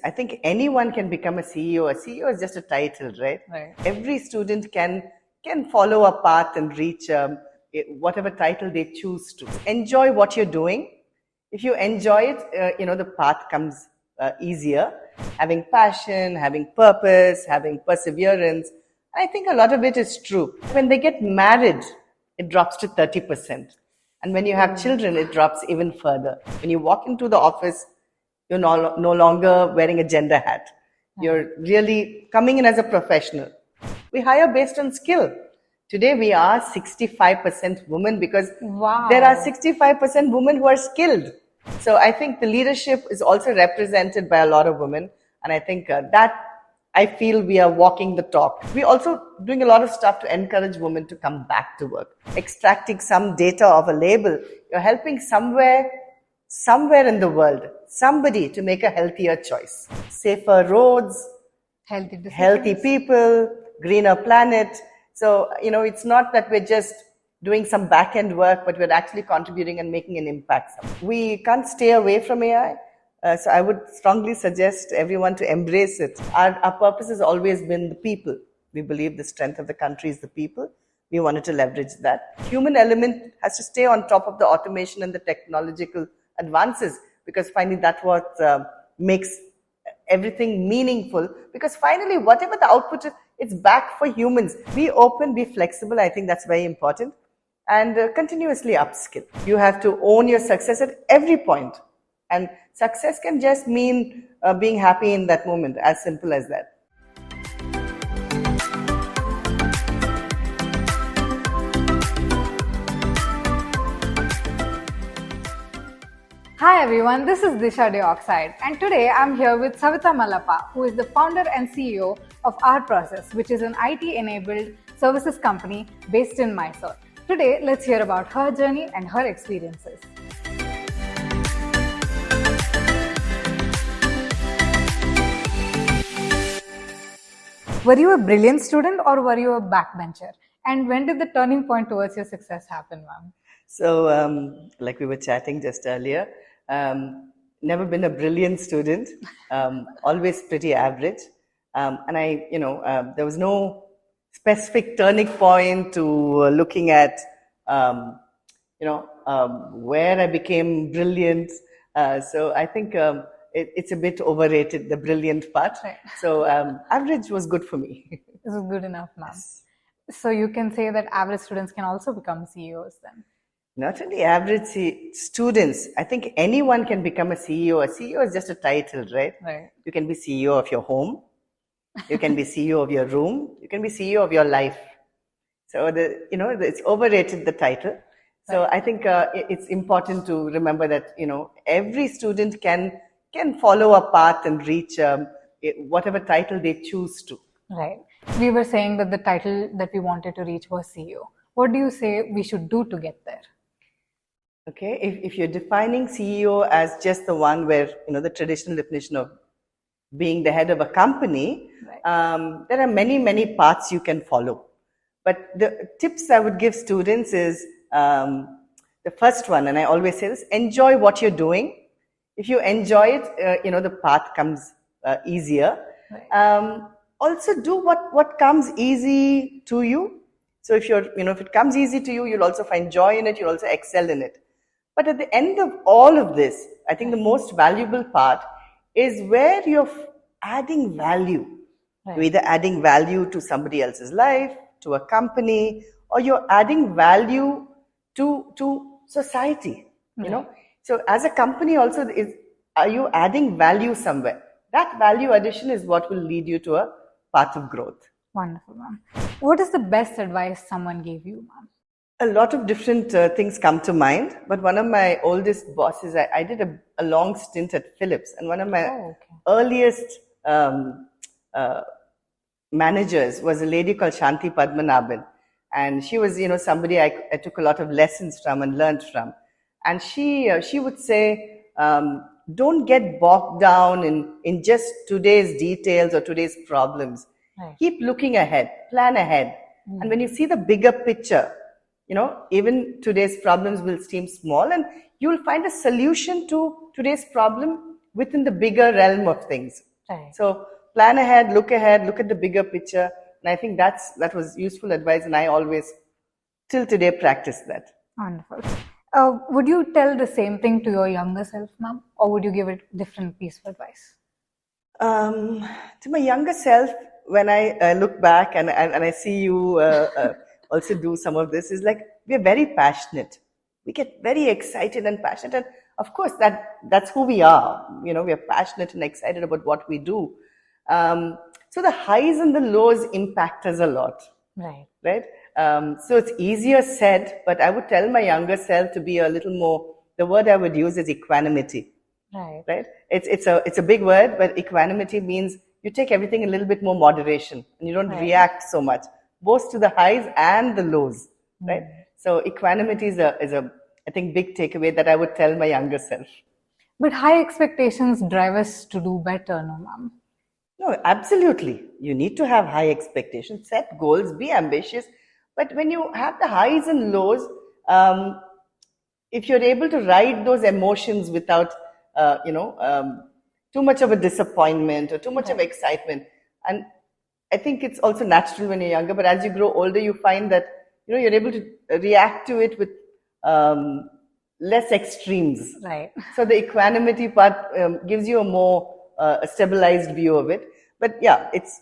I think anyone can become a CEO. A CEO is just a title, right? Right. Every student can follow a path and reach whatever title they choose to. Enjoy what you're doing. If you enjoy it, the path comes easier. Having passion, having purpose, having perseverance. I think a lot of it is true. When they get married, it drops to 30%. And when you have children, it drops even further. When you walk into the office, you're no longer wearing a gender hat. You're really coming in as a professional. We hire based on skill. Today we are 65% women because there are 65% women who are skilled. So I think the leadership is also represented by a lot of women. And I think that I feel we are walking the talk. We're also doing a lot of stuff to encourage women to come back to work. Extracting some data of a label, you're helping somewhere in the world, somebody to make a healthier choice. Safer roads, healthy people, greener planet. So, it's not that we're just doing some back-end work, but we're actually contributing and making an impact. We can't stay away from AI. So I would strongly suggest everyone to embrace it. Our purpose has always been the people. We believe the strength of the country is the people. We wanted to leverage that. Human element has to stay on top of the automation and the technological advances, because finally that's what makes everything meaningful. Because finally, whatever the output is, it's back for humans. Be open, be flexible. I think that's very important. And continuously upskill. You have to own your success at every point. And success can just mean being happy in that moment, as simple as that. Hi everyone, this is Disha Dioxide, and today I'm here with Savita Malappa, who is the founder and CEO of rProcess, which is an IT-enabled services company based in Mysore. Today, let's hear about her journey and her experiences. Were you a brilliant student or were you a backbencher? And when did the turning point towards your success happen, ma'am? So, like we were chatting just earlier, never been a brilliant student, always pretty average. And there was no specific turning point to looking at, where I became brilliant. So I think it's a bit overrated, the brilliant part. Right. So average was good for me. This is good enough, ma'am. Yes. So you can say that average students can also become CEOs then? Not only average students. I think anyone can become a CEO. A CEO is just a title, right? Right. You can be CEO of your home. You can be CEO of your room. You can be CEO of your life. So it's overrated, the title. So right. I think it's important to remember that, every student can follow a path and reach whatever title they choose to. Right. We were saying that the title that we wanted to reach was CEO. What do you say we should do to get there? Okay, if you're defining CEO as just the one where, the traditional definition of being the head of a company, right. There are many, many paths you can follow. But the tips I would give students is the first one, and I always say this, enjoy what you're doing. If you enjoy it, the path comes easier. Right. Also do what comes easy to you. So if if it comes easy to you, you'll also find joy in it, you'll also excel in it. But at the end of all of this, I think the most valuable part is where you're adding value. Right. You're either adding value to somebody else's life, to a company, or you're adding value to society. Right. So as a company also, are you adding value somewhere? That value addition is what will lead you to a path of growth. Wonderful, ma'am. What is the best advice someone gave you, ma'am? A lot of different things come to mind, but one of my oldest bosses, I did a long stint at Philips, and one of my earliest managers was a lady called Shanti Padmanabhan, and she was, somebody I took a lot of lessons from and learned from, and she would say, don't get bogged down in just today's details or today's problems. Right. Keep looking ahead, plan ahead, and when you see the bigger picture, even today's problems will seem small, and you will find a solution to today's problem within the bigger realm of things. Right. So plan ahead, look at the bigger picture. And I think that was useful advice, and I always, till today, practice that. Wonderful. Would you tell the same thing to your younger self, ma'am, or would you give it different piece of advice? To my younger self, when I look back and I see you also do some of this, is like we're very passionate. We get very excited and passionate, and of course that's who we are. We are passionate and excited about what we do. So the highs and the lows impact us a lot, Right. right? So it's easier said, but I would tell my younger self to be a little more. The word I would use is equanimity. Right. Right? It's a big word, but equanimity means you take everything in a little bit more moderation and you don't react so much, both to the highs and the lows, right? So equanimity is a I think big takeaway that I would tell my younger self. But high expectations drive us to do better, no, ma'am? No, absolutely. You need to have high expectations, set goals, be ambitious. But when you have the highs and lows, if you're able to ride those emotions without, too much of a disappointment or too much of excitement, and I think it's also natural when you're younger, but as you grow older, you find that you're able to react to it with less extremes. Right. So the equanimity part gives you a more a stabilized view of it. But yeah, it's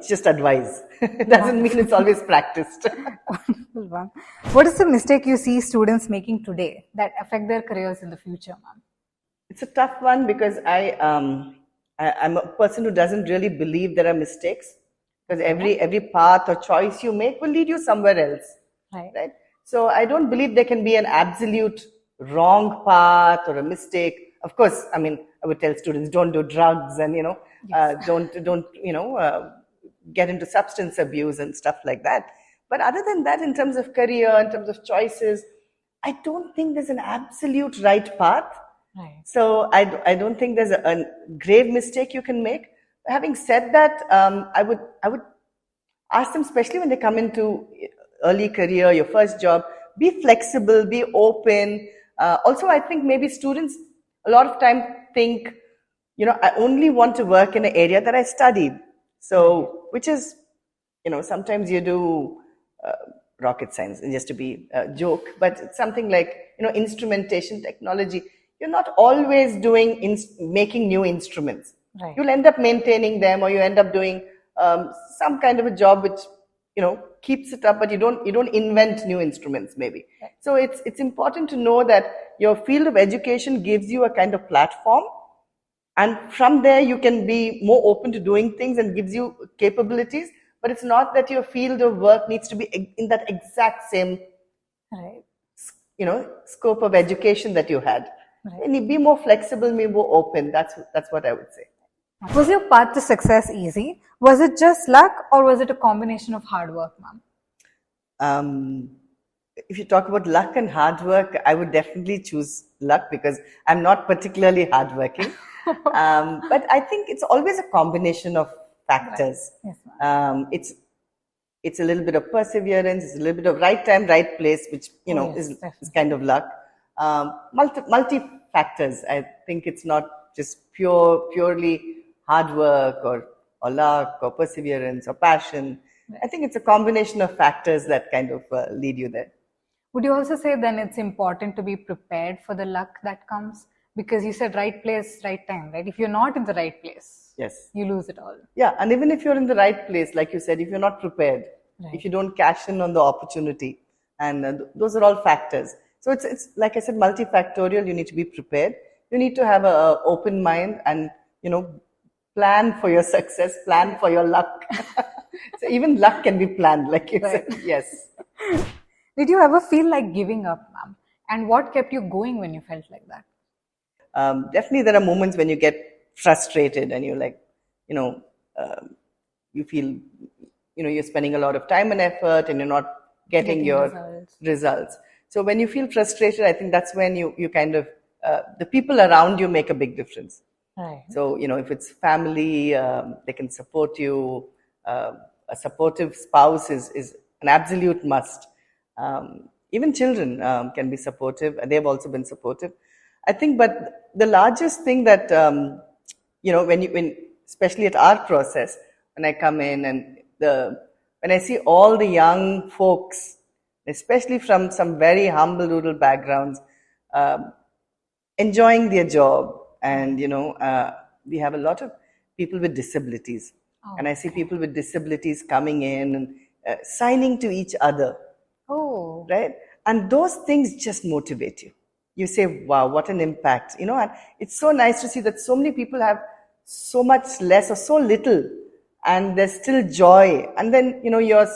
just advice. It doesn't mean it's always practiced. Wonderful, ma'am. What is the mistake you see students making today that affect their careers in the future, ma'am? It's a tough one because I'm a person who doesn't really believe there are mistakes, because every path or choice you make will lead you somewhere else, right? So I don't believe there can be an absolute wrong path or a mistake. Of course, I mean, I would tell students don't do drugs and don't get into substance abuse and stuff like that. But other than that, in terms of career, in terms of choices, I don't think there's an absolute right path. Right. So I don't think there's a grave mistake you can make. Having said that, I would ask them, especially when they come into early career, your first job, be flexible, be open. Also, I think maybe students a lot of time think, I only want to work in an area that I studied. So, which is, sometimes you do rocket science, just to be a joke, but it's something like, instrumentation technology. You're not always doing making new instruments. Right. You'll end up maintaining them, or you end up doing some kind of a job which keeps it up, but you don't invent new instruments maybe. Right. So it's important to know that your field of education gives you a kind of platform, and from there you can be more open to doing things and gives you capabilities. But it's not that your field of work needs to be in that exact same scope of education that you had. Right. And be more flexible, be more open. That's what I would say. Was your path to success easy? Was it just luck, or was it a combination of hard work, ma'am? If you talk about luck and hard work, I would definitely choose luck because I'm not particularly hardworking. But I think it's always a combination of factors. Right. Yes, ma'am. It's a little bit of perseverance, it's a little bit of right time, right place, which is kind of luck. Multi factors. I think it's not just purely hard work or luck or perseverance or passion. Right. I think it's a combination of factors that kind of lead you there. Would you also say then it's important to be prepared for the luck that comes? Because you said right place, right time, right? If you're not in the right place, yes, you lose it all. Yeah, and even if you're in the right place, like you said, if you're not prepared, if you don't cash in on the opportunity, and those are all factors. So it's like I said, multifactorial. You need to be prepared. You need to have an open mind and, plan for your success, plan for your luck. So even luck can be planned, like you said. Yes. Did you ever feel like giving up, ma'am? And what kept you going when you felt like that? Definitely there are moments when you get frustrated and you're like, you feel, you're spending a lot of time and effort and you're not getting your results. So when you feel frustrated, I think that's when you kind of, the people around you make a big difference. Right. So, if it's family, they can support you. A supportive spouse is an absolute must. Even children can be supportive, and they've also been supportive. I think, but the largest thing that when especially at our process, when I come in and when I see all the young folks, especially from some very humble rural backgrounds, um, enjoying their job, and we have a lot of people with disabilities, and I see people with disabilities coming in and signing to each other, Oh, right? And those things just motivate you. You say, wow, what an impact, and it's so nice to see that so many people have so much less or so little, and there's still joy. And then, you're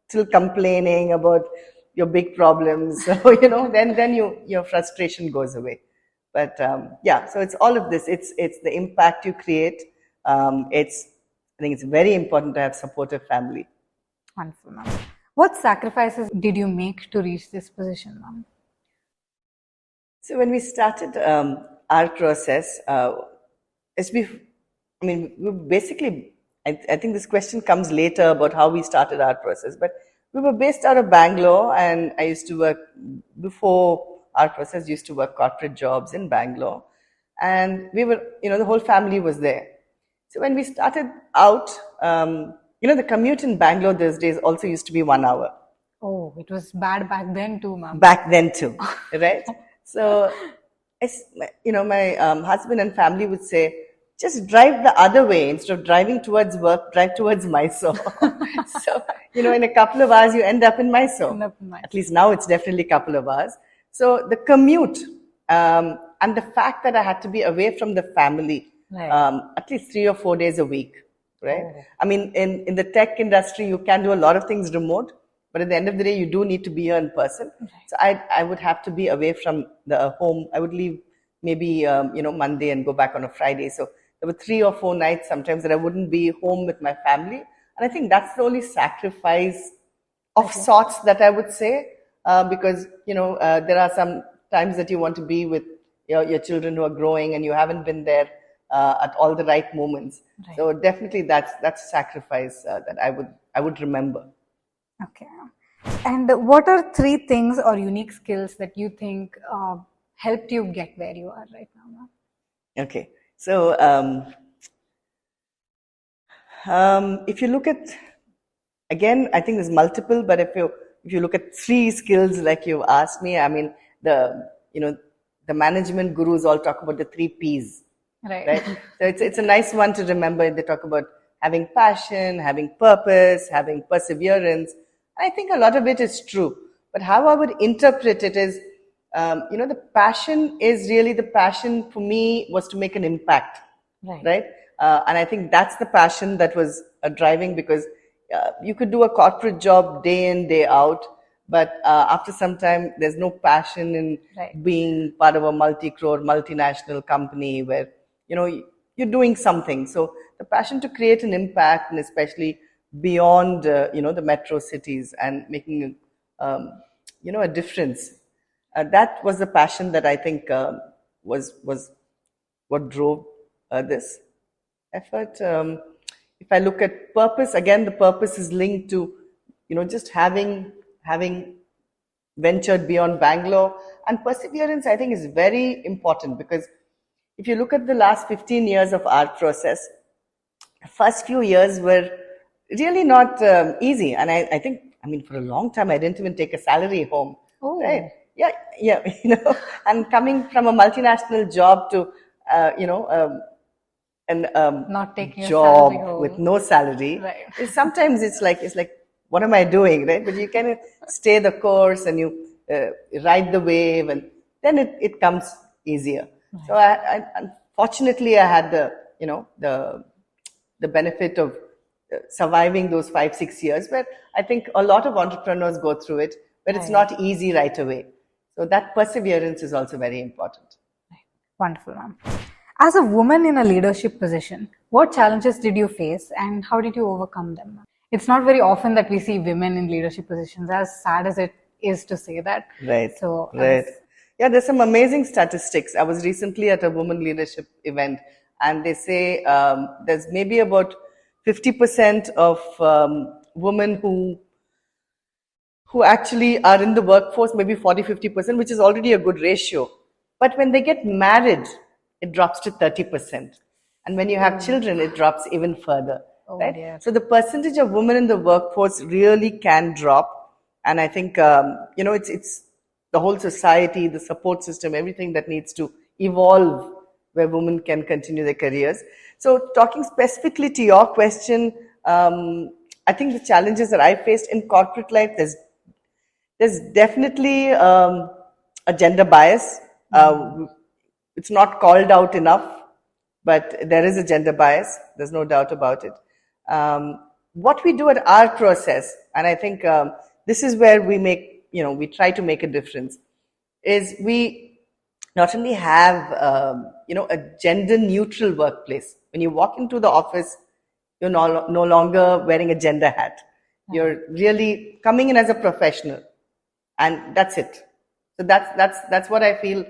still complaining about your big problems. So, then your frustration goes away. But yeah, so it's all of this. It's the impact you create. I think it's very important to have supportive family. wonderful, ma'am. What sacrifices did you make to reach this position, ma'am? So when we started our process, as we basically, I think this question comes later about how we started our process, but we were based out of Bangalore, and I used to work, before our process, used to work corporate jobs in Bangalore, and we were, the whole family was there. So when we started out, the commute in Bangalore those days also used to be 1 hour. Oh, it was bad back then too, ma'am. Back then too, right? So, my husband and family would say, just drive the other way. Instead of driving towards work, drive towards Mysore. So, in a couple of hours, you end up in Mysore. End up in Mysore. At least now it's definitely a couple of hours. So the commute, and the fact that I had to be away from the family, Right. at least 3 or 4 days a week, right? Oh. I mean, in the tech industry, you can do a lot of things remote, but at the end of the day, you do need to be here in person. Right. So I would have to be away from the home. I would leave maybe, Monday and go back on a Friday. So there were 3 or 4 nights sometimes that I wouldn't be home with my family. And I think that's the only sacrifice of sorts that I would say, because, there are some times that you want to be with your children who are growing, and you haven't been there at all the right moments. Right. So definitely that's sacrifice that I would remember. Okay. And what are 3 things or unique skills that you think helped you get where you are right now, ma'am? Okay. So if you look at, again, I think there's multiple, but if you look at 3 skills like you've asked me, I mean, the management gurus all talk about the 3 Ps. Right? So it's a nice one to remember. They talk about having passion, having purpose, having perseverance. I think a lot of it is true. But how I would interpret it is, the passion is really, the passion for me was to make an impact. Right? And I think that's the passion that was driving, because you could do a corporate job day in, day out, but after some time, there's no passion in being part of a multi-crore multinational company where, you're doing something. So the passion to create an impact, and especially beyond, the metro cities, and making, a difference. That was the passion that I think was what drove this effort. If I look at purpose, again, the purpose is linked to, just having ventured beyond Bangalore. And perseverance, I think, is very important, because if you look at the last 15 years of our process, the first few years were really not easy. And I think, for a long time, I didn't even take a salary home. Oh. Right? Yeah. And coming from a multinational job to, Not taking a job salary home. with no salary. Right. Sometimes it's like, what am I doing, right? But you kind of stay the course, and you ride the wave, and then it comes easier. Right. So unfortunately, I had the benefit of surviving those 5-6 years, where I think a lot of entrepreneurs go through it, but it's not easy right away. So that perseverance is also very important. Right. Wonderful, ma'am. As a woman in a leadership position, what challenges did you face, and how did you overcome them? It's not very often that we see women in leadership positions, as sad as it is to say that. Right. So, right. Yeah, there's some amazing statistics. I was recently at a women leadership event, and they say there's maybe about 50% of women who actually are in the workforce, maybe 40-50%, which is already a good ratio. But when they get married, it drops to 30%. And when you have children, it drops even further, Oh right? dear. So the percentage of women in the workforce really can drop. And I think, it's the whole society, the support system, everything that needs to evolve where women can continue their careers. So talking specifically to your question, I think the challenges that I faced in corporate life, there's definitely a gender bias. It's not called out enough, but there is a gender bias. There's no doubt about it. What we do at our process, and I think this is where we try to make a difference, is we not only have, a gender neutral workplace. When you walk into the office, you're no longer wearing a gender hat. You're really coming in as a professional, and that's it. So that's what I feel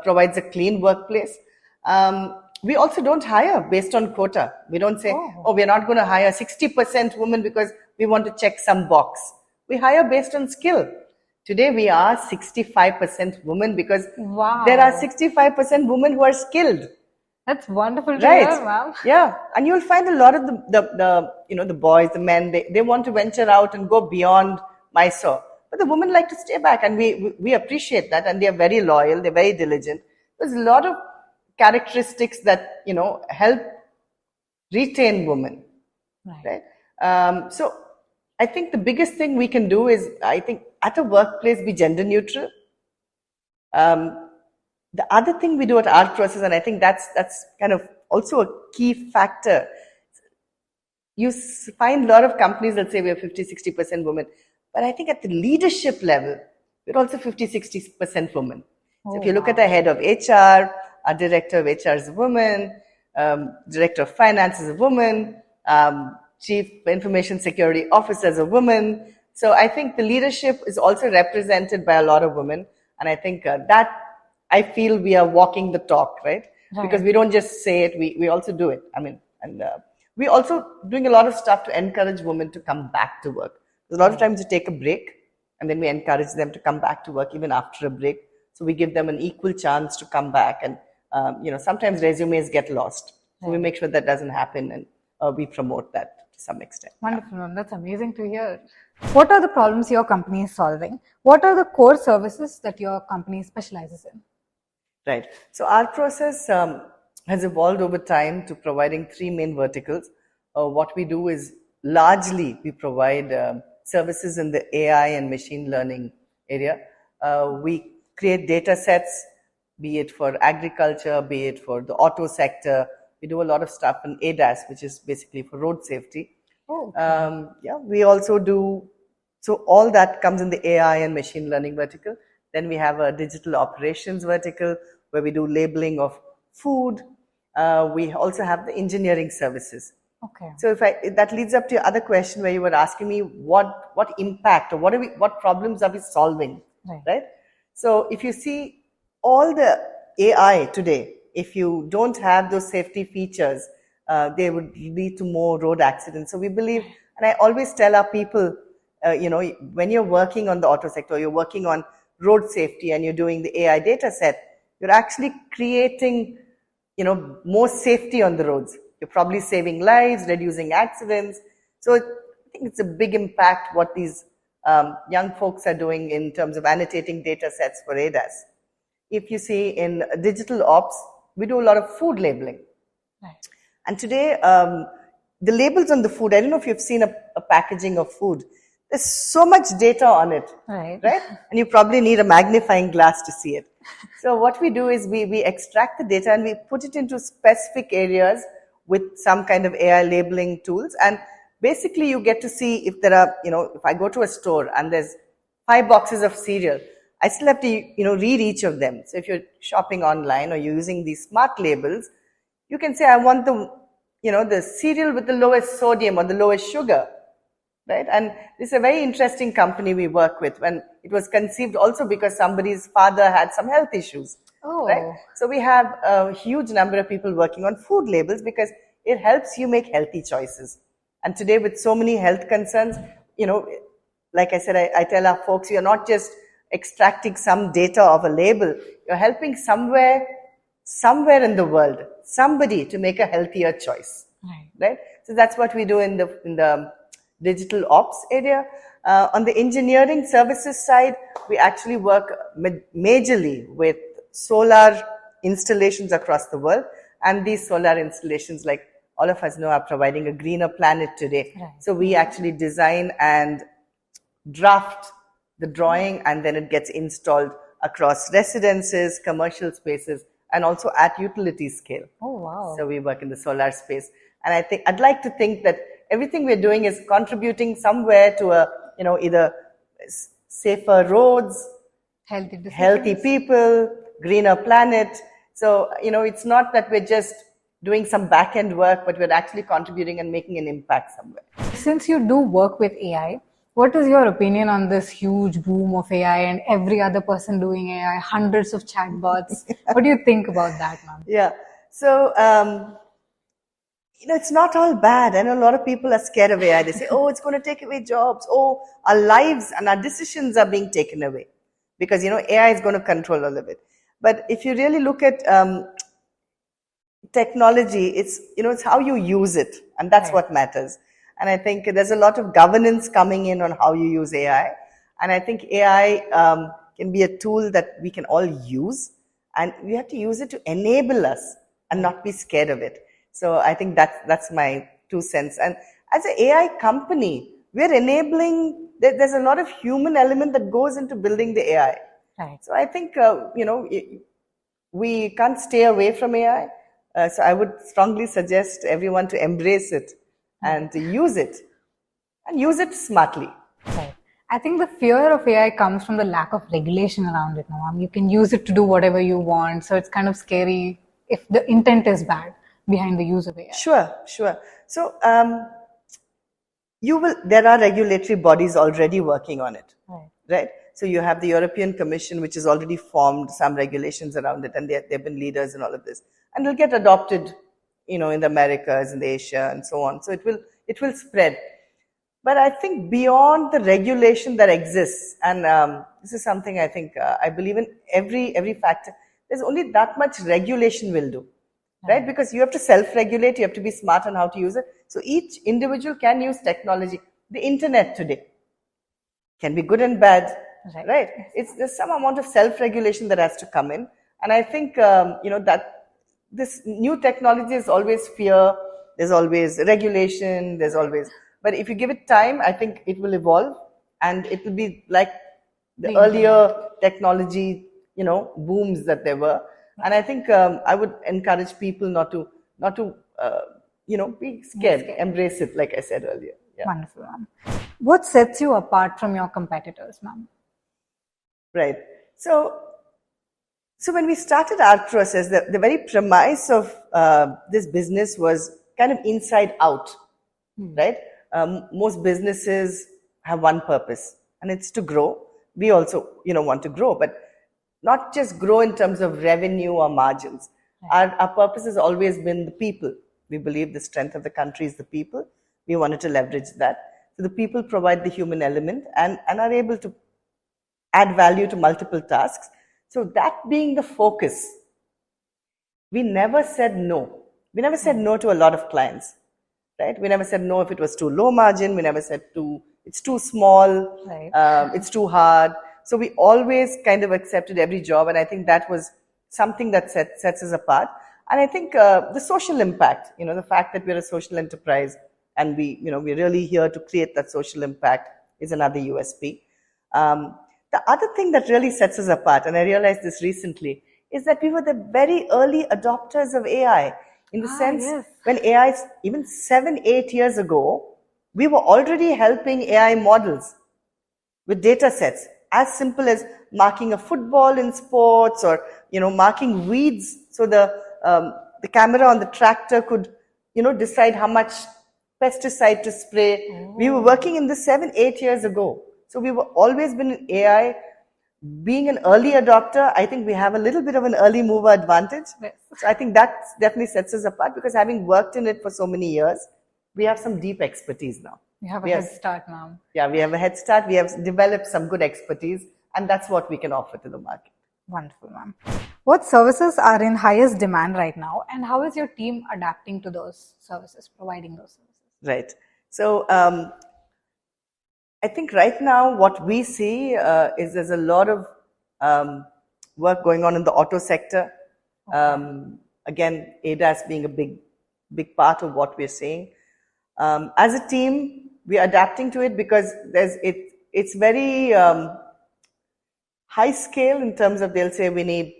provides a clean workplace. We also don't hire based on quota. We don't say, oh, we're not going to hire 60% women because we want to check some box. We hire based on skill. Today we are 65% women because there are 65% women who are skilled. That's wonderful to Right. hear, ma'am. Yeah. And you'll find a lot of the boys, the men, they want to venture out and go beyond Mysore. But the women like to stay back, and we appreciate that, and they are very loyal, they're very diligent. There's a lot of characteristics that, help retain women. Right. So I think the biggest thing we can do is, I think, at a workplace, be gender neutral. The other thing we do at rProcess, and I think that's kind of also a key factor, you find a lot of companies that say we are 50-60% women, but I think at the leadership level, we're also 50-60% women. So if you look at the head of HR, our director of HR is a woman, director of finance is a woman, chief information security officer is a woman. So I think the leadership is also represented by a lot of women, and I think that I feel we are walking the talk, right? Because we don't just say it, we also do it. I mean, and we're also doing a lot of stuff to encourage women to come back to work. Because a lot of times you take a break, and then we encourage them to come back to work even after a break. So we give them an equal chance to come back, and sometimes resumes get lost. So we make sure that doesn't happen, and we promote that to some extent. Wonderful, ma'am. That's amazing to hear. What are the problems your company is solving? What are the core services that your company specializes in? Right. So rProcess has evolved over time to providing three main verticals. What we do is largely we provide services in the AI and machine learning area. We create data sets, be it for agriculture, be it for the auto sector. We do a lot of stuff in ADAS, which is basically for road safety. We also do, so all that comes in the AI and machine learning vertical. Then we have a digital operations vertical where we do labeling of food. We also have the engineering services. So that leads up to your other question where you were asking me what impact or what problems are we solving, right? So if you see all the AI today, if you don't have those safety features, they would lead to more road accidents. So we believe, and I always tell our people, when you're working on the auto sector, you're working on road safety and you're doing the AI data set, you're actually creating, more safety on the roads. You're probably saving lives, reducing accidents. So I think it's a big impact what these young folks are doing in terms of annotating data sets for ADAS. If you see in digital ops, we do a lot of food labeling. And today, the labels on the food, I don't know if you've seen a packaging of food. There's so much data on it, right? And you probably need a magnifying glass to see it. So what we do is we extract the data and we put it into specific areas with some kind of AI labeling tools. And basically you get to see if there are, if I go to a store and there's 5 boxes of cereal, I still have to, read each of them. So if you're shopping online or you're using these smart labels, you can say, I want the cereal with the lowest sodium or the lowest sugar. Right? And this is a very interesting company we work with, when it was conceived also because somebody's father had some health issues. Right? So we have a huge number of people working on food labels because it helps you make healthy choices. And today with so many health concerns, like I said, I tell our folks, you're not just extracting some data of a label, you're helping somewhere somewhere in the world, somebody to make a healthier choice. Right? So that's what we do in the digital ops area. On the engineering services side, we actually work majorly with solar installations across the world. And these solar installations, like all of us know, are providing a greener planet today. So we actually design and draft the drawing, and then it gets installed across residences, commercial spaces, and also at utility scale. Oh, wow. So we work in the solar space. And I think I'd like to think that everything we're doing is contributing somewhere to a, either safer roads, healthy people, greener planet. So, it's not that we're just doing some back-end work, but we're actually contributing and making an impact somewhere. Since you do work with AI, what is your opinion on this huge boom of AI and every other person doing AI, hundreds of chatbots? What do you think about that, ma'am? Yeah. So, it's not all bad. I know a lot of people are scared of AI. They say, oh, it's going to take away jobs. Oh, our lives and our decisions are being taken away because, AI is going to control all of it. But if you really look at technology, it's how you use it. And that's what matters. And I think there's a lot of governance coming in on how you use AI. And I think AI can be a tool that we can all use. And we have to use it to enable us and not be scared of it. So I think that's my 2 cents. And as an AI company, we're enabling, there's a lot of human element that goes into building the AI. Right. So I think, we can't stay away from AI. So I would strongly suggest everyone to embrace it and to use it and use it smartly. Right. I think the fear of AI comes from the lack of regulation around it now. You can use it to do whatever you want. So it's kind of scary if the intent is bad behind the use of AI. Sure. So there are regulatory bodies already working on it. Right? So you have the European Commission, which has already formed some regulations around it, and they've been leaders in all of this. And it'll get adopted, in the Americas and Asia and so on. So it will spread. But I think beyond the regulation that exists, and this is something I think I believe in every factor, there's only that much regulation will do, right? Because you have to self-regulate, you have to be smart on how to use it. So each individual can use technology. The internet today can be good and bad, right? There's some amount of self-regulation that has to come in. And I think, that this new technology is always fear, there's always regulation, but if you give it time, I think it will evolve and it will be like the earlier technology, booms that there were. And I think I would encourage people not to be scared, embrace it, like I said earlier. Yeah. Wonderful, ma'am. What sets you apart from your competitors, ma'am? Right. So when we started rProcess, the very premise of this business was kind of inside out, right? Most businesses have one purpose, and it's to grow. We also, want to grow, but not just grow in terms of revenue or margins. Our purpose has always been the people. We believe the strength of the country is the people. We wanted to leverage that. So the people provide the human element and are able to add value to multiple tasks. So that being the focus, we never said no. We never said no to a lot of clients, right? We never said no if it was too low margin. We never said it's too small, it's too hard. So we always kind of accepted every job, and I think that was something that sets us apart. And I think the social impact, the fact that we're a social enterprise and we're really here to create that social impact is another USP. The other thing that really sets us apart, and I realized this recently, is that we were the very early adopters of AI. In the sense, when AI, even 7-8 years ago, we were already helping AI models with data sets as simple as marking a football in sports or, marking weeds. So the camera on the tractor could, decide how much pesticide to spray. We were working in this 7-8 years ago. So we were always been in AI. Being an early adopter, I think we have a little bit of an early mover advantage. So I think that definitely sets us apart because having worked in it for so many years, we have some deep expertise now. We have a head start now. Yeah, we have a head start. We have developed some good expertise, and that's what we can offer to the market. Wonderful, ma'am. What services are in highest demand right now, and how is your team adapting to those services, providing those services? Right. So I think right now what we see is there's a lot of um, work going on in the auto sector. Again, ADAS being a big part of what we're seeing. As a team, we're adapting to it because it's very high scale in terms of they'll say we need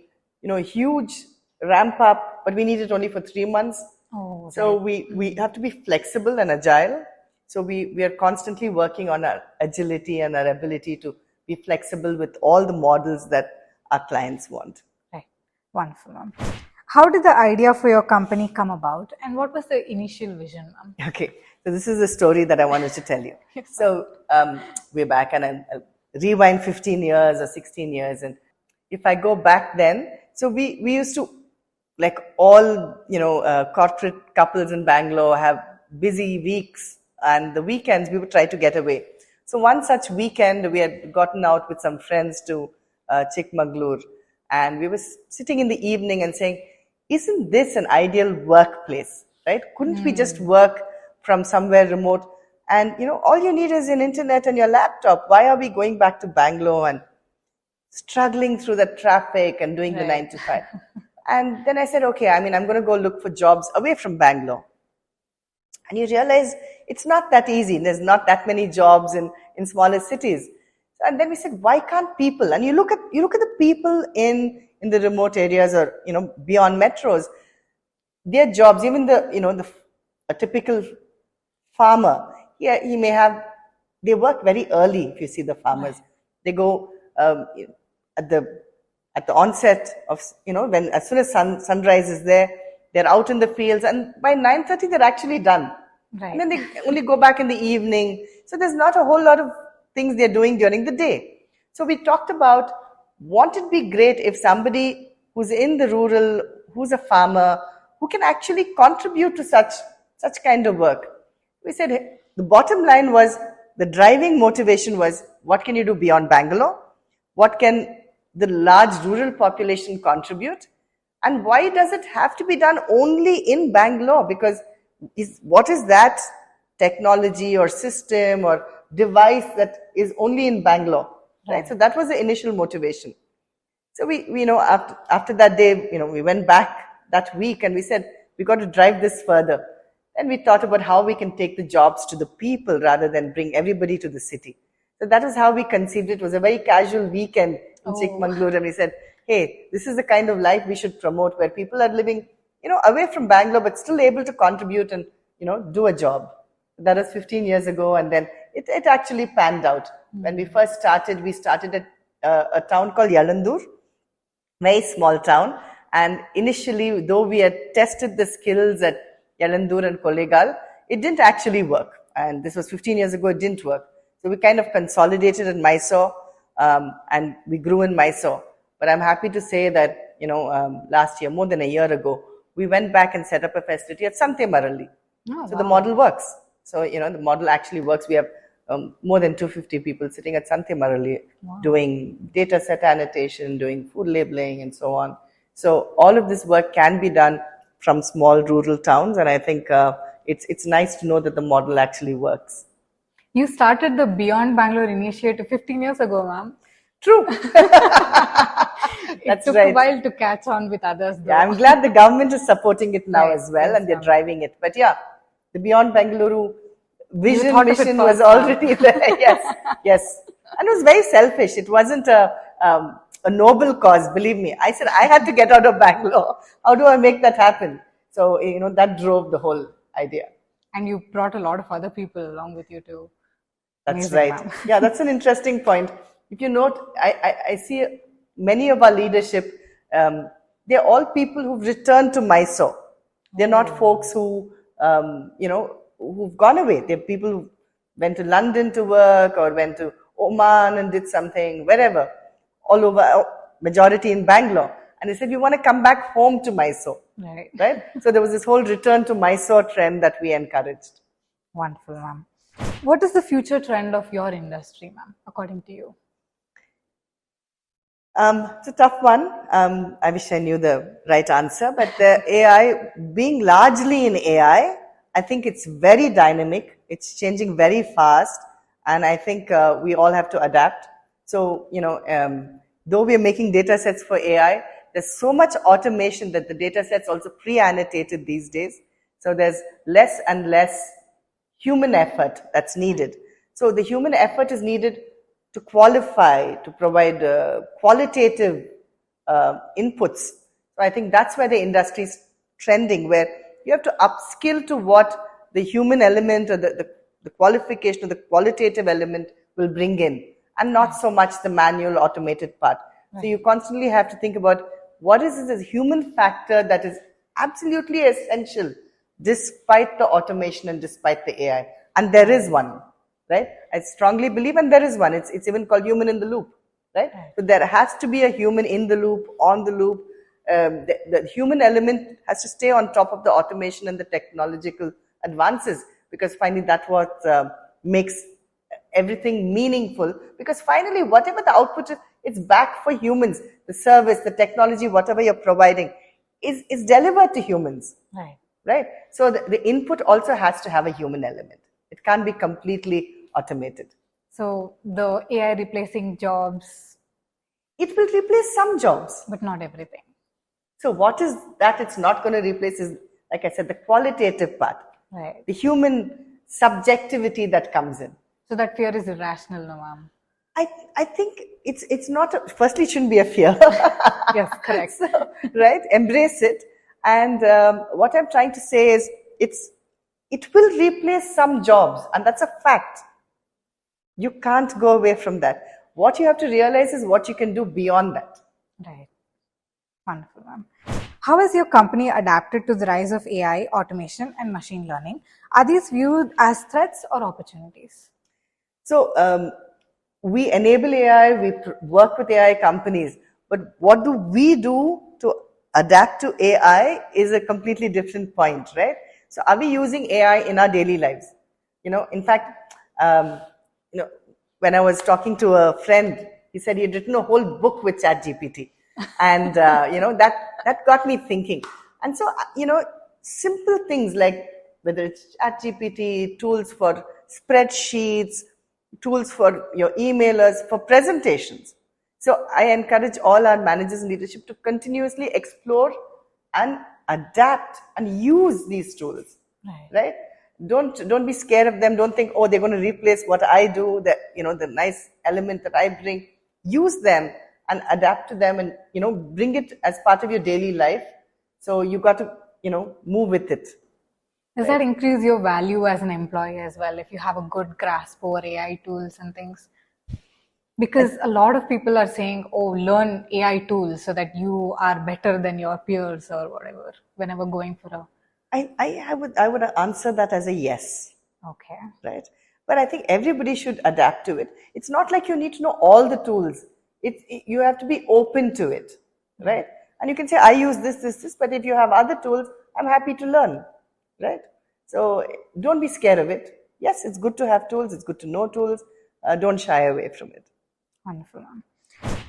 a huge ramp up, but we need it only for 3 months. Oh, So right. we have to be flexible and agile. So we are constantly working on our agility and our ability to be flexible with all the models that our clients want. Right. Wonderful, ma'am. How did the idea for your company come about, and what was the initial vision, ma'am? Okay, so this is a story that I wanted to tell you. So we're back, and I'll rewind 15 years or 16 years, and if I go back then, so we used to, like all corporate couples in Bangalore, have busy weeks, and the weekends we would try to get away. So one such weekend, we had gotten out with some friends to Chikmagalur, and we were sitting in the evening and saying, isn't this an ideal workplace, right? Couldn't we just work from somewhere remote? And all you need is an internet and your laptop. Why are we going back to Bangalore and struggling through the traffic and doing the 9 to 5? And then I said, okay, I'm going to go look for jobs away from Bangalore. And you realize it's not that easy. There's not that many jobs in smaller cities. And then we said, why can't people? And you look at the people in the remote areas or beyond metros, their jobs, even a typical farmer, he may have, they work very early. If you see the farmers, they go at the onset of when, as soon as sunrise is there, they're out in the fields, and by 9:30 they're actually done. Right. And then they only go back in the evening. So there's not a whole lot of things they're doing during the day. So we talked about, won't it be great if somebody who's in the rural, who's a farmer, who can actually contribute to such kind of work. We said, hey, the bottom line was, the driving motivation was, what can you do beyond Bangalore? What can the large rural population contribute? And why does it have to be done only in Bangalore? Because what is that technology or system or device that is only in Bangalore? Right? So that was the initial motivation. So we after that day, we went back that week and we said, we got to drive this further. And we thought about how we can take the jobs to the people rather than bring everybody to the city. So that was how we conceived it. It was a very casual weekend in Chikmagalur, and we said, hey, this is the kind of life we should promote, where people are living, away from Bangalore, but still able to contribute and, do a job. That was 15 years ago, and then it actually panned out. When we first started, we started at a town called Yalandur, very small town. And initially, though we had tested the skills at Yalandur and Kollegal, it didn't actually work. And this was 15 years ago, it didn't work. So we kind of consolidated in Mysore, and we grew in Mysore. But I'm happy to say that, last year, more than a year ago, we went back and set up a facility at Sante Maralli. So the model works. So, the model actually works. We have more than 250 people sitting at Sante Maralli doing data set annotation, doing food labeling, and so on. So all of this work can be done from small rural towns, and I think it's nice to know that the model actually works. You started the Beyond Bangalore initiative 15 years ago, ma'am. True. It took a while to catch on with others, though. Yeah, I'm glad the government is supporting it now as well, and they're driving it. But yeah, the Beyond Bangalore mission was already there. Yes. And it was very selfish. It wasn't a noble cause, believe me. I said, I had to get out of Bangalore. How do I make that happen? So, that drove the whole idea. And you brought a lot of other people along with you too. That's right. Yeah, that's an interesting point. If you note, I see many of our leadership, they're all people who've returned to Mysore. They're not folks who, who've gone away. They're people who went to London to work or went to Oman and did something, wherever, all over, majority in Bangalore. And they said, we want to come back home to Mysore. Right? So there was this whole return to Mysore trend that we encouraged. Wonderful, ma'am. What is the future trend of your industry, ma'am, according to you? It's a tough one. I wish I knew the right answer, but the AI, being largely in I think it's very dynamic. It's changing very fast, and I think we all have to adapt. So, though we are making data sets for AI, there's so much automation that the data sets also pre-annotated these days. So there's less and less human effort that's needed. So the human effort is needed to qualify, to provide qualitative inputs. So I think that's where the industry is trending, where you have to upskill to what the human element or the qualification or the qualitative element will bring in, and not so much the manual automated part. So you constantly have to think about what is this human factor that is absolutely essential despite the automation and despite the AI. And there is one, right? I strongly believe, and there is one. It's even called human in the loop, right? So there has to be a human in the loop, on the loop. The human element has to stay on top of the automation and the technological advances, because finally that's what makes everything meaningful. Because finally, whatever the output is, it's back for humans. The service, the technology, whatever you're providing is delivered to humans. Right? So the input also has to have a human element. It can't be completely automated. So the AI replacing jobs? It will replace some jobs. But not everything. So what is that it's not going to replace is, like I said, the qualitative part. Right. The human subjectivity that comes in. So that fear is irrational, no, ma'am? I think it's not, firstly, it shouldn't be a fear. Yes, correct. So, right? Embrace it. And what I'm trying to say is it will replace some jobs, and that's a fact. You can't go away from that. What you have to realize is what you can do beyond that. Right. Wonderful, ma'am. How has your company adapted to the rise of AI, automation, and machine learning? Are these viewed as threats or opportunities? So we enable AI, we work with AI companies, but what do we do to adapt to AI is a completely different point, right? So are we using AI in our daily lives? In fact, when I was talking to a friend, he said he had written a whole book with ChatGPT. And, that got me thinking. And so, simple things like whether it's ChatGPT, tools for spreadsheets, tools for your emailers, for presentations. So I encourage all our managers and leadership to continuously explore and adapt and use these tools, right? Don't be scared of them. Don't think, oh, they're going to replace what I do, the nice element that I bring. Use them and adapt to them and, bring it as part of your daily life. So you got to, move with it. Does that increase your value as an employee as well, if you have a good grasp over AI tools and things? Because a lot of people are saying, oh, learn AI tools so that you are better than your peers or whatever, whenever going for a... I would answer that as a yes. Okay. Right? But I think everybody should adapt to it. It's not like you need to know all the tools. You have to be open to it, right? And you can say, I use this, but if you have other tools, I'm happy to learn, right? So don't be scared of it. Yes, it's good to have tools. It's good to know tools. Don't shy away from it. Wonderful, ma'am.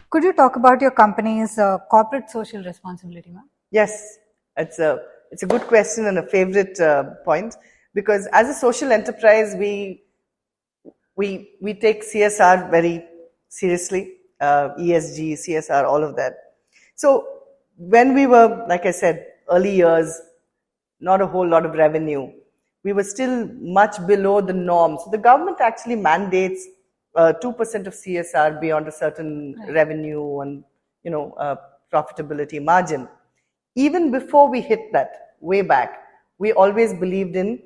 Could you talk about your company's corporate social responsibility, ma'am? Yes, it's a good question and a favorite point, because as a social enterprise, we take CSR very seriously, ESG, CSR, all of that. So when we were, like I said, early years, not a whole lot of revenue, we were still much below the norm. So the government actually mandates 2% of CSR beyond a certain revenue and, profitability margin. Even before we hit that, way back, we always believed in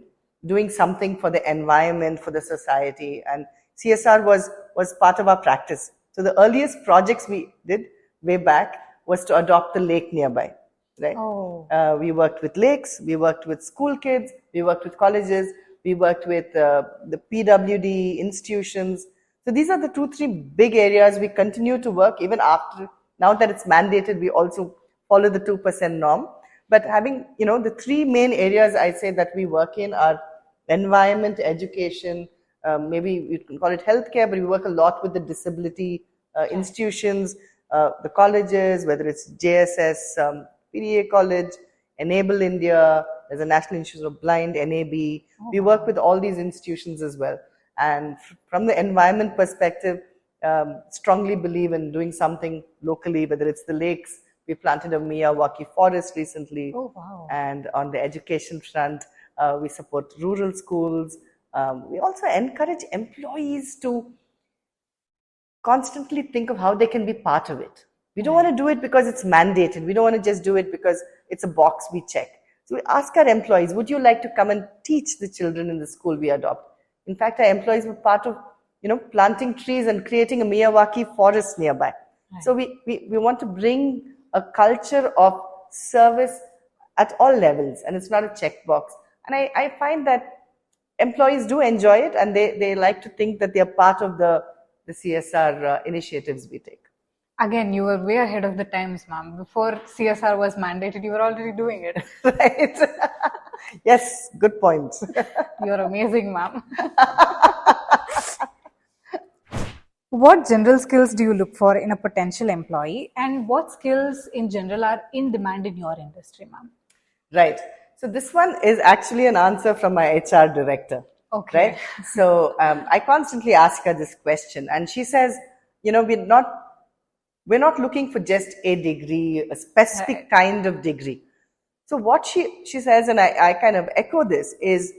doing something for the environment, for the society, and CSR was part of our practice. So the earliest projects we did way back was to adopt the lake nearby, right? Oh. We worked with lakes, we worked with school kids, we worked with colleges, we worked with the PWD institutions. So these are the 2-3 big areas we continue to work even after. Now that it's mandated, we also follow the 2% norm. But having, the 3 main areas I say that we work in are environment, education, maybe you can call it healthcare, but we work a lot with the disability institutions, the colleges, whether it's JSS, PDA College, Enable India, there's a National Institute of Blind, NAB. We work with all these institutions as well. And from the environment perspective, strongly believe in doing something locally, whether it's the lakes. We planted a Miyawaki forest recently. Oh, wow. And on the education front, we support rural schools. We also encourage employees to constantly think of how they can be part of it. We don't want to do it because it's mandated. We don't want to just do it because it's a box we check. So we ask our employees, would you like to come and teach the children in the school we adopt? In fact, our employees were part of, planting trees and creating a Miyawaki forest nearby. Right. So we want to bring a culture of service at all levels, and it's not a checkbox. And I find that employees do enjoy it, and they like to think that they are part of the CSR initiatives we take. Again, you were way ahead of the times, ma'am. Before CSR was mandated, you were already doing it. Right. Yes, good point. You're amazing, ma'am. What general skills do you look for in a potential employee, and what skills in general are in demand in your industry, ma'am? Right. So this one is actually an answer from my HR director. Okay. Right. So I constantly ask her this question, and she says, we're not looking for just a degree, a specific kind of degree. So what she says, and I kind of echo this, is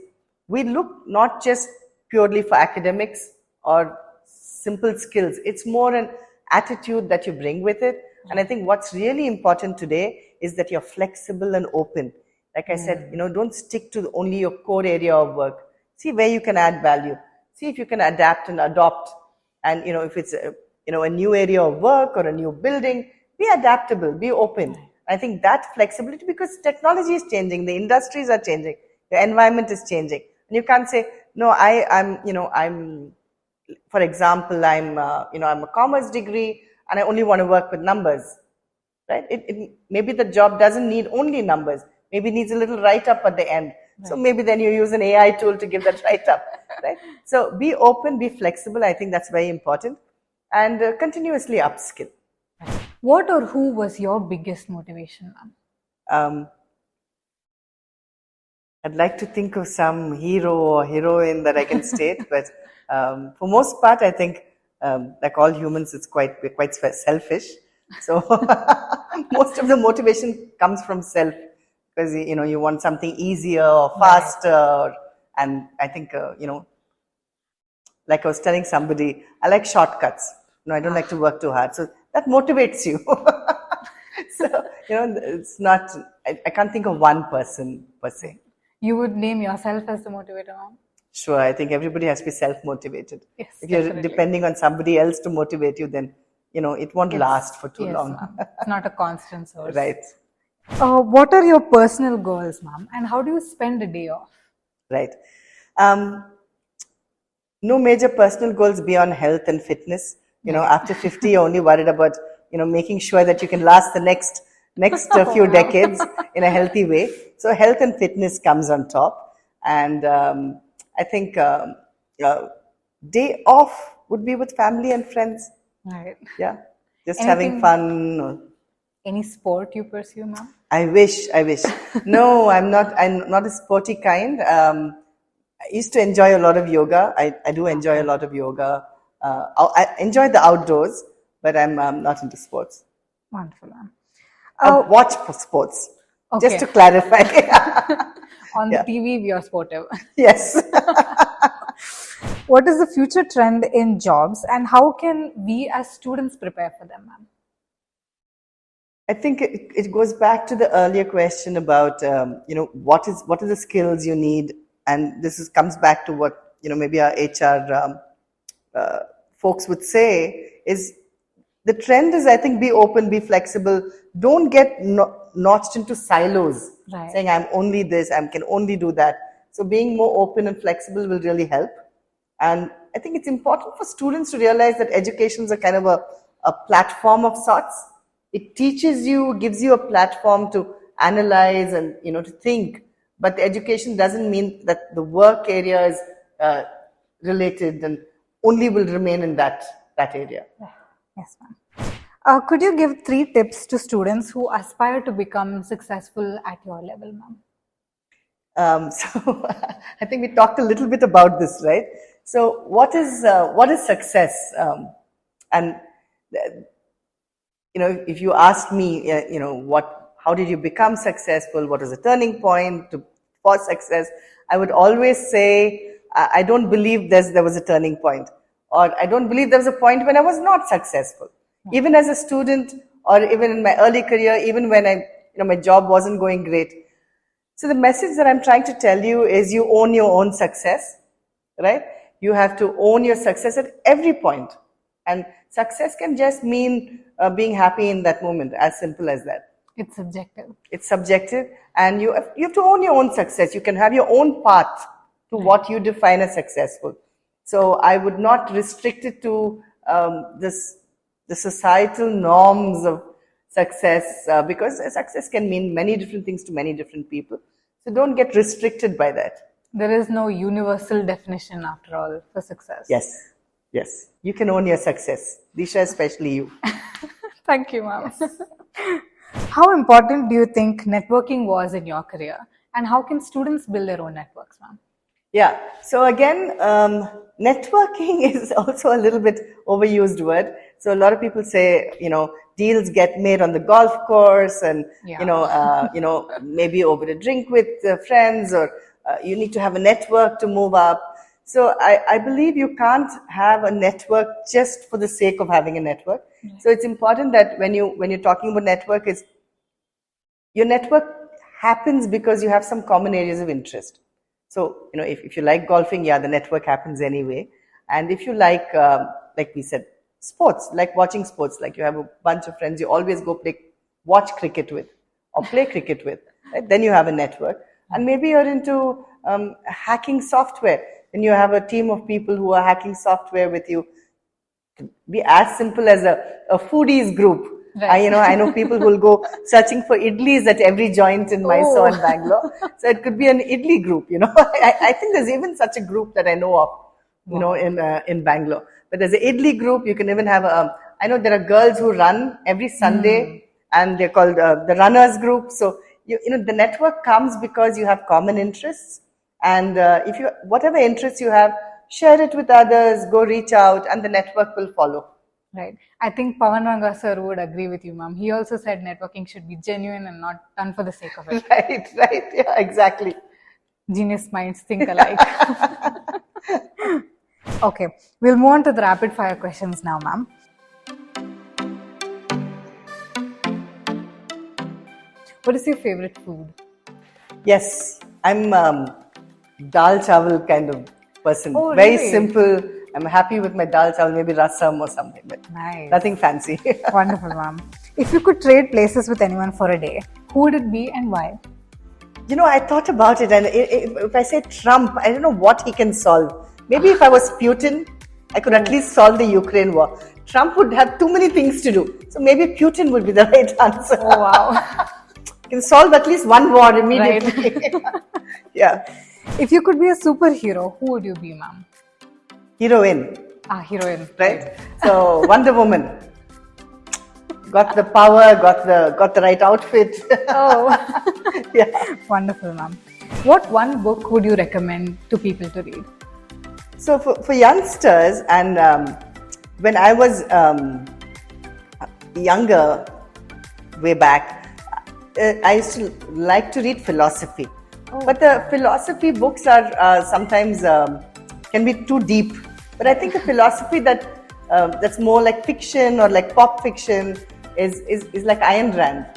we look not just purely for academics or simple skills. It's more an attitude that you bring with it. And I think what's really important today is that you're flexible and open. Like I said, don't stick to only your core area of work. See where you can add value. See if you can adapt and adopt. And, if it's a new area of work or a new building, be adaptable, be open. I think that flexibility, because technology is changing, the industries are changing, the environment is changing. And you can't say, no, I'm, for example, I'm a commerce degree and I only want to work with numbers, right? Maybe the job doesn't need only numbers. Maybe it needs a little write-up at the end. Right. So maybe then you use an AI tool to give that write-up, right? So be open, be flexible. I think that's very important. And continuously upskill. What or who was your biggest motivation, ma'am? I'd like to think of some hero or heroine that I can state, but for most part, I think, like all humans, we're quite selfish. So most of the motivation comes from self, because you want something easier or faster, and I think like I was telling somebody, I like shortcuts. I don't like to work too hard, so that motivates you. So it's not. I can't think of one person per se. You would name yourself as the motivator, ma'am? Sure, I think everybody has to be self-motivated. Yes, if you're definitely depending on somebody else to motivate you, then it won't last for too long. It's not a constant source. Right. What are your personal goals, ma'am, and how do you spend a day off? Right. No major personal goals beyond health and fitness. After 50, you're only worried about making sure that you can last the next few decades in a healthy way. So health and fitness comes on top, and I think day off would be with family and friends. Right. Yeah, just having fun. Any sport you pursue, ma'am? I wish. No, I'm not a sporty kind. I used to enjoy a lot of yoga. I do enjoy a lot of yoga. I enjoy the outdoors, but I'm not into sports. Wonderful, ma'am. I watch for sports, just to clarify. On the TV, we are sportive. Yes. What is the future trend in jobs, and how can we as students prepare for them, ma'am? I think it goes back to the earlier question about what are the skills you need, and comes back to what maybe our HR folks would say is the trend is, I think, be open, be flexible, don't get notched into silos, saying I'm only this, I can only do that. So being more open and flexible will really help. And I think it's important for students to realize that education is a kind of a platform of sorts. It teaches you, gives you a platform to analyze and to think. But the education doesn't mean that the work area is related and only will remain in that area. Yes, ma'am. Could you give 3 tips to students who aspire to become successful at your level, ma'am? So I think we talked a little bit about this, right? So what is success? And if you ask me, how did you become successful? What was the turning point for success? I would always say, I don't believe there was a turning point, or I don't believe there was a point when I was not successful. Even as a student, or even in my early career, even when my job wasn't going great. So the message that I'm trying to tell you is you own your own success, right? You have to own your success at every point. And success can just mean being happy in that moment, as simple as that. It's subjective. It's subjective, and you have to own your own success. You can have your own path to what you define as successful. So I would not restrict it to the societal norms of success, because success can mean many different things to many different people. So don't get restricted by that. There is no universal definition, after all, for success. Yes. You can own your success. Disha, especially you. Thank you, ma'am. Yes. How important do you think networking was in your career? And how can students build their own networks, ma'am? Yeah. So again, networking is also a little bit overused word. So a lot of people say, deals get made on the golf course, and maybe over a drink with friends, or you need to have a network to move up. So I believe you can't have a network just for the sake of having a network. Right. So it's important that when you're talking about network, your network happens because you have some common areas of interest. So, if you like golfing, the network happens anyway. And if you like we said, sports, like watching sports, like you have a bunch of friends you always go watch cricket with or play cricket with, right? Then you have a network. And maybe you're into hacking software, and you have a team of people who are hacking software with you. It could be as simple as a foodies group. Right. I know people who will go searching for idlis at every joint in Mysore and Bangalore. So it could be an idli group, I think there's even such a group that I know of, in Bangalore. But there's an idli group. You can even have I know there are girls who run every Sunday, and they're called the runners group. So, the network comes because you have common interests. And whatever interests you have, share it with others, go reach out, and the network will follow. Right. I think Pawan Ranga sir would agree with you, ma'am. He also said networking should be genuine and not done for the sake of it. Right. Yeah, exactly. Genius minds think alike. Okay. We'll move on to the rapid fire questions now, ma'am. What is your favorite food? Yes, I'm dal chawal kind of person. Oh, very really? Simple. I'm happy with my dal chawal, maybe rasam or something, but nice. Nothing fancy. Wonderful, ma'am. If you could trade places with anyone for a day, who would it be and why? I thought about it, and if I say Trump, I don't know what he can solve. Maybe if I was Putin, I could at least solve the Ukraine war. Trump would have too many things to do. So maybe Putin would be the right answer. Oh, wow. Can solve at least one war immediately. Right. Yeah. If you could be a superhero, who would you be, ma'am? Heroine. Heroine. Right? So, Wonder Woman. Got the power, got the right outfit. Oh. Yeah. Wonderful, ma'am. What one book would you recommend to people to read? So, for youngsters, and when I was younger, way back, I used to like to read philosophy. Oh, but the philosophy books are sometimes can be too deep. But I think a philosophy that's more like fiction or like pop fiction is like Ayn Rand.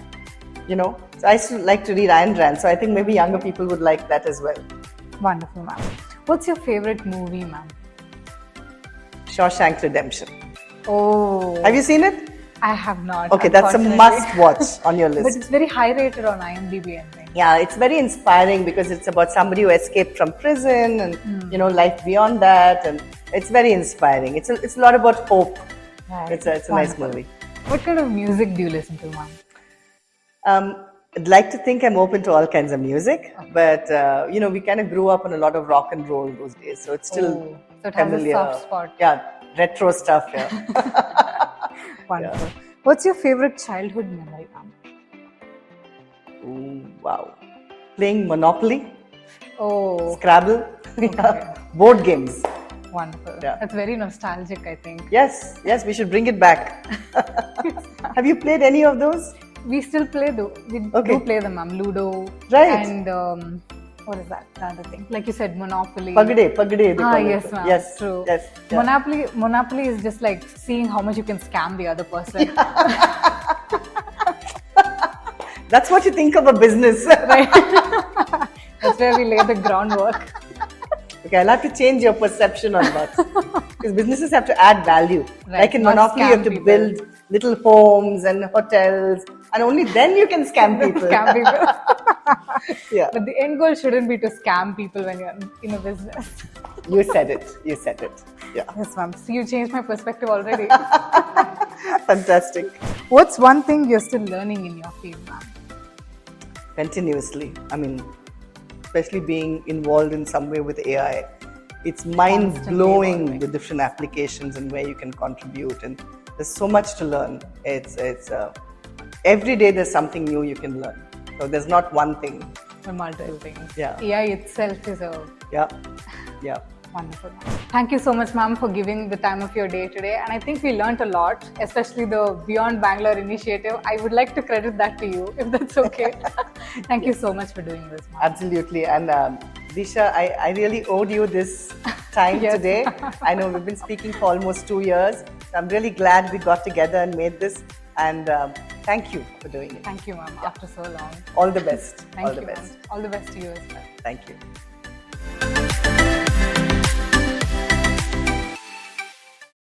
So I used to like to read Ayn Rand. So I think maybe younger people would like that as well. Wonderful, ma'am. What's your favorite movie, ma'am? Shawshank Redemption. Oh. Have you seen it? I have not. Okay, that's a must watch on your list. But it's very high rated on IMDb, I think. Yeah, it's very inspiring because it's about somebody who escaped from prison and life beyond that, and it's very inspiring. It's a lot about hope. Right. It's a nice movie. What kind of music do you listen to, ma'am? I'd like to think I'm open to all kinds of music, but we kind of grew up on a lot of rock and roll those days, so it's still so it familiar. Has a soft spot. Yeah, retro stuff. Yeah. Wonderful. Yeah. What's your favorite childhood memory, ma'am? Ooh, wow. Playing Monopoly, Oh, Scrabble, okay. board games. Wonderful. Yeah. That's very nostalgic, I think. Yes, yes, we should bring it back. Have you played any of those? We still play though. We Okay. do play them, ma'am. Ludo. Right. And what is that? The other thing. Like you said, Monopoly. Pagade, they call it. Yes, ma'am. Yes, True. yes. Yeah. Monopoly is just like seeing how much you can scam the other person. That's what you think of a business. Right. That's where we lay the groundwork. Okay, I'll have to change your perception on that. Because businesses have to add value. Right, Like in not Monopoly, you scam have to people. build little homes and hotels, and only then you can scam people. Scam people. Yeah, But the end goal shouldn't be to scam people when you're in a business. you said it. You said it. Yeah, Yes, ma'am. So you changed my perspective already. fantastic. What's one thing you're still learning in your field, ma'am? Continuously. I mean, especially being involved in some way with AI, it's mind blowing evolving. the different applications and where you can contribute. And there's so much to learn. It's every day there's something new you can learn. So there's not one thing. Or multiple things. Yeah. AI itself is a Yeah, yeah. wonderful. Thank you so much, ma'am, for giving the time of your day today. And I think we learnt a lot, especially the Beyond Bangalore initiative. I would like to credit that to you, if that's okay. Thank you so much for doing this, ma'am. Absolutely. And Disha, I really owed you this time Yes. today. I know we've been speaking for almost 2 years. I'm really glad we got together and made this. And thank you for doing it. Thank you, ma'am, after so long. All the best. Thank All the you, best. ma'am. All the best to you as well. Thank you.